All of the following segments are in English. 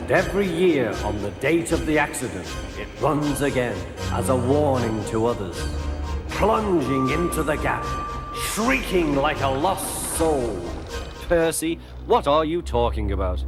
And every year on the date of the accident, it runs again as a warning to others, plunging into the gap, shrieking like a lost soul. Percy, what are you talking about?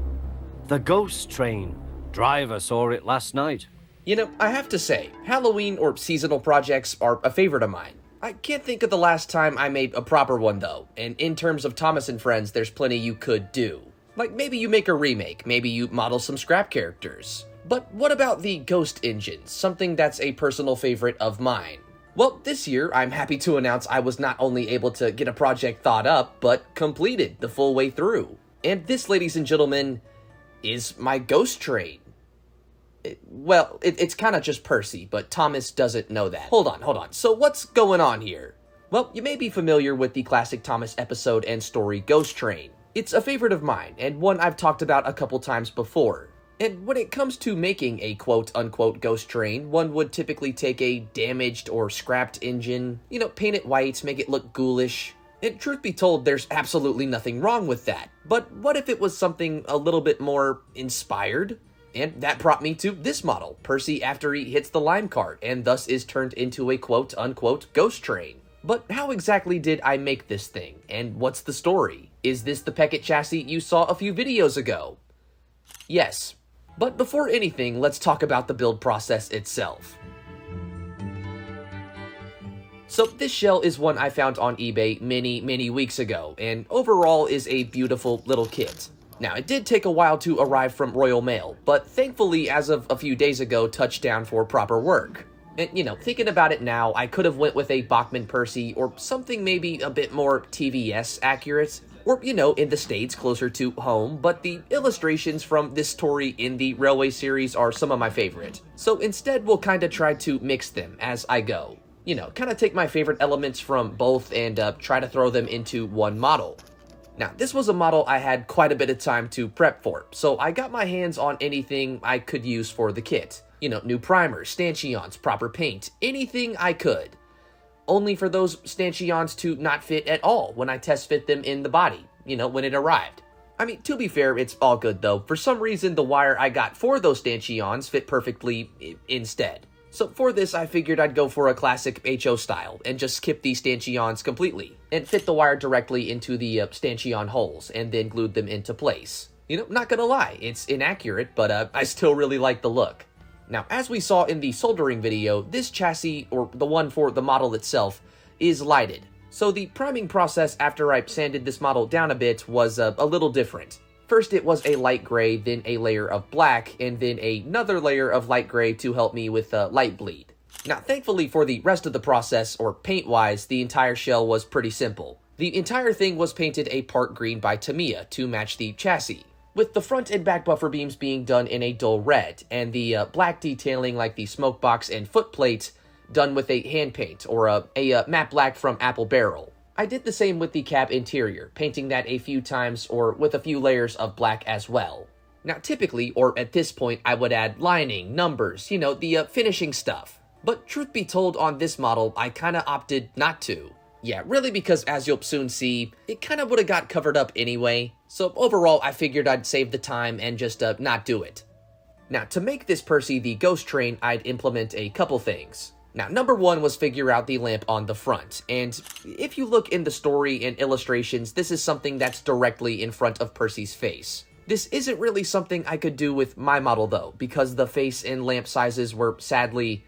The Ghost Train. Driver saw it last night. You know, I have to say, Halloween or seasonal projects are a favorite of mine. I can't think of the last time I made a proper one though, and in terms of Thomas and Friends, there's plenty you could do. Like maybe you make a remake, maybe you model some scrap characters. But what about the Ghost engine, something that's a personal favorite of mine? Well, this year, I'm happy to announce I was not only able to get a project thought up, but completed the full way through. And this, ladies and gentlemen, is my Ghost Train. It's kind of just Percy, but Thomas doesn't know that. Hold on. So what's going on here? Well, you may be familiar with the classic Thomas episode and story Ghost Train. It's a favorite of mine, and one I've talked about a couple times before. And when it comes to making a quote-unquote ghost train, one would typically take a damaged or scrapped engine, paint it white, make it look ghoulish. And truth be told, there's absolutely nothing wrong with that. But what if it was something a little bit more inspired? And that brought me to this model, Percy after he hits the lime cart, and thus is turned into a quote-unquote ghost train. But how exactly did I make this thing? And what's the story? Is this the Peckett chassis you saw a few videos ago? Yes. But before anything, let's talk about the build process itself. So this shell is one I found on eBay many weeks ago, and overall is a beautiful little kit. Now, it did take a while to arrive from Royal Mail, but thankfully, as of a few days ago, touched down for proper work. And, thinking about it now, I could have went with a Bachman Percy or something maybe a bit more TVS accurate, or, in the States closer to home, but the illustrations from this story in the Railway series are some of my favorite. So instead, we'll kind of try to mix them as I go. Kind of take my favorite elements from both and try to throw them into one model. Now, this was a model I had quite a bit of time to prep for, so I got my hands on anything I could use for the kit. New primers, stanchions, proper paint, anything I could. Only for those stanchions to not fit at all when I test fit them in the body, when it arrived. I mean, to be fair, it's all good though. For some reason, the wire I got for those stanchions fit perfectly instead. So for this, I figured I'd go for a classic HO style and just skip these stanchions completely and fit the wire directly into the stanchion holes and then glued them into place. Not gonna lie, it's inaccurate, but I still really like the look. Now, as we saw in the soldering video, this chassis, or the one for the model itself, is lighted. So the priming process after I sanded this model down a bit was a little different. First it was a light gray, then a layer of black, and then another layer of light gray to help me with light bleed. Now, thankfully for the rest of the process, or paint-wise, the entire shell was pretty simple. The entire thing was painted a part green by Tamiya to match the chassis, with the front and back buffer beams being done in a dull red, and the black detailing like the smoke box and foot plate done with a hand paint, or a matte black from Apple Barrel. I did the same with the cab interior, painting that a few times or with a few layers of black as well. Now typically, or at this point, I would add lining, numbers, the finishing stuff. But truth be told, on this model, I kinda opted not to. Yeah, really because as you'll soon see, it kinda would've got covered up anyway. So overall, I figured I'd save the time and just not do it. Now, to make this Percy the Ghost Train, I'd implement a couple things. Now, number one was figure out the lamp on the front, and if you look in the story and illustrations, this is something that's directly in front of Percy's face. This isn't really something I could do with my model though, because the face and lamp sizes were sadly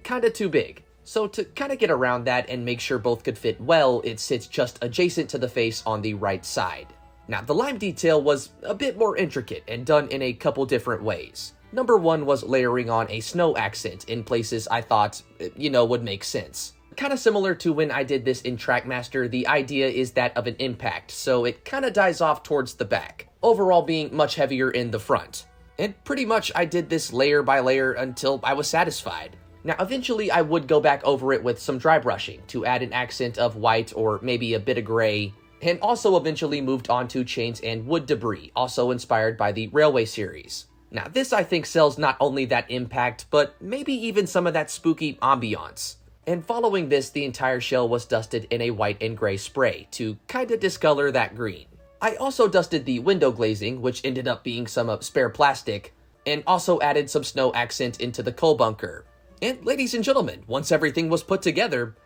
kinda too big. So to kinda get around that and make sure both could fit well, it sits just adjacent to the face on the right side. Now, the lime detail was a bit more intricate and done in a couple different ways. Number one was layering on a snow accent in places I thought, would make sense. Kinda similar to when I did this in Trackmaster, the idea is that of an impact, so it kinda dies off towards the back, overall being much heavier in the front. And pretty much I did this layer by layer until I was satisfied. Now, eventually I would go back over it with some dry brushing to add an accent of white or maybe a bit of gray, and also eventually moved on to chains and wood debris, also inspired by the Railway series. Now, this I think sells not only that impact, but maybe even some of that spooky ambiance. And following this, the entire shell was dusted in a white and gray spray to kinda discolor that green. I also dusted the window glazing, which ended up being some spare plastic, and also added some snow accent into the coal bunker. And ladies and gentlemen, once everything was put together,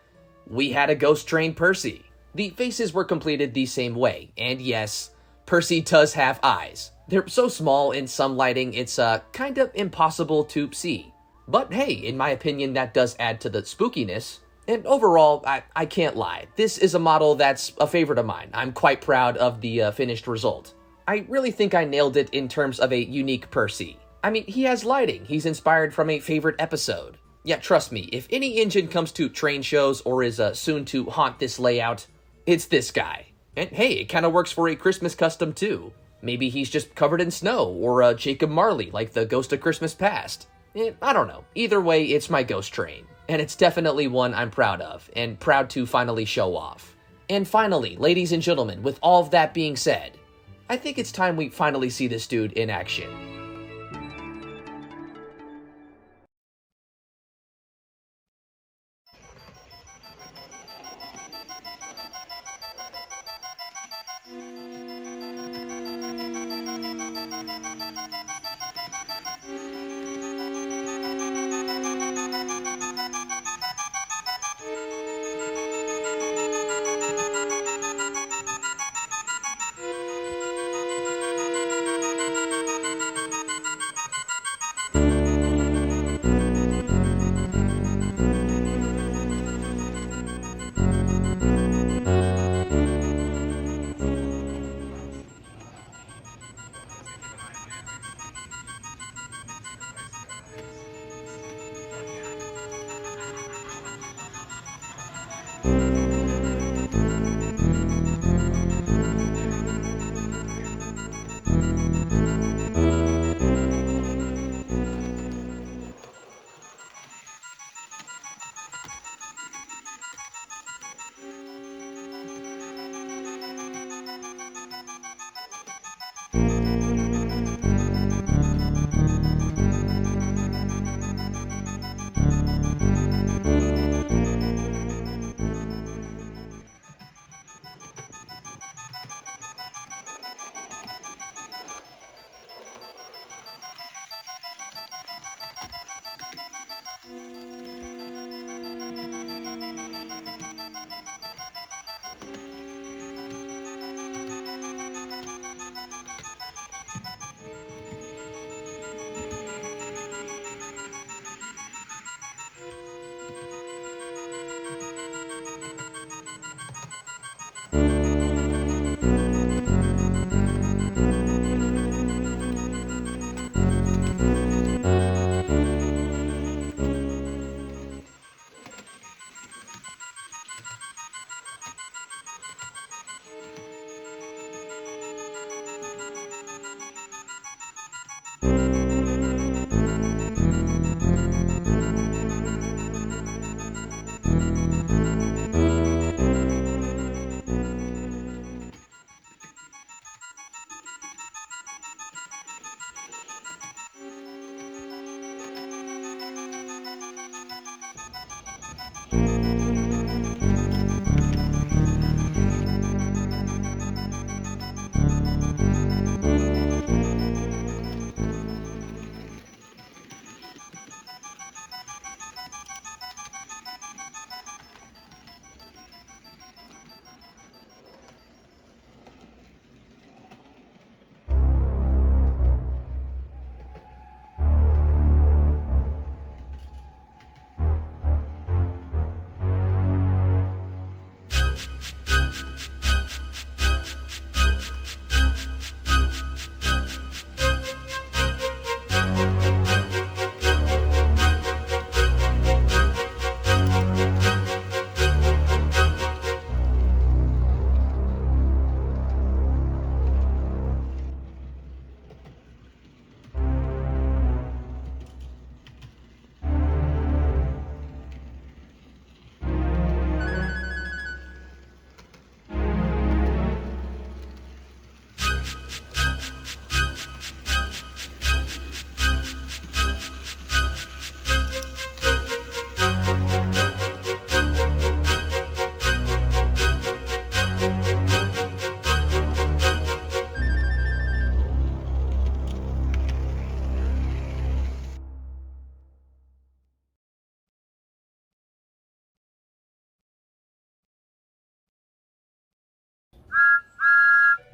we had a Ghost Train Percy. The faces were completed the same way, and yes, Percy does have eyes. They're so small in some lighting, it's kind of impossible to see. But hey, in my opinion, that does add to the spookiness. And overall, I can't lie. This is a model that's a favorite of mine. I'm quite proud of the finished result. I really think I nailed it in terms of a unique Percy. I mean, he has lighting. He's inspired from a favorite episode. Yeah, trust me, if any engine comes to train shows or is soon to haunt this layout, it's this guy. And hey, it kind of works for a Christmas custom too. Maybe he's just covered in snow, or Jacob Marley, like the Ghost of Christmas Past. I don't know. Either way, it's my Ghost Train. And it's definitely one I'm proud of, and proud to finally show off. And finally, ladies and gentlemen, with all of that being said, I think it's time we finally see this dude in action.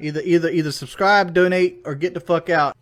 Either subscribe, donate, or get the fuck out.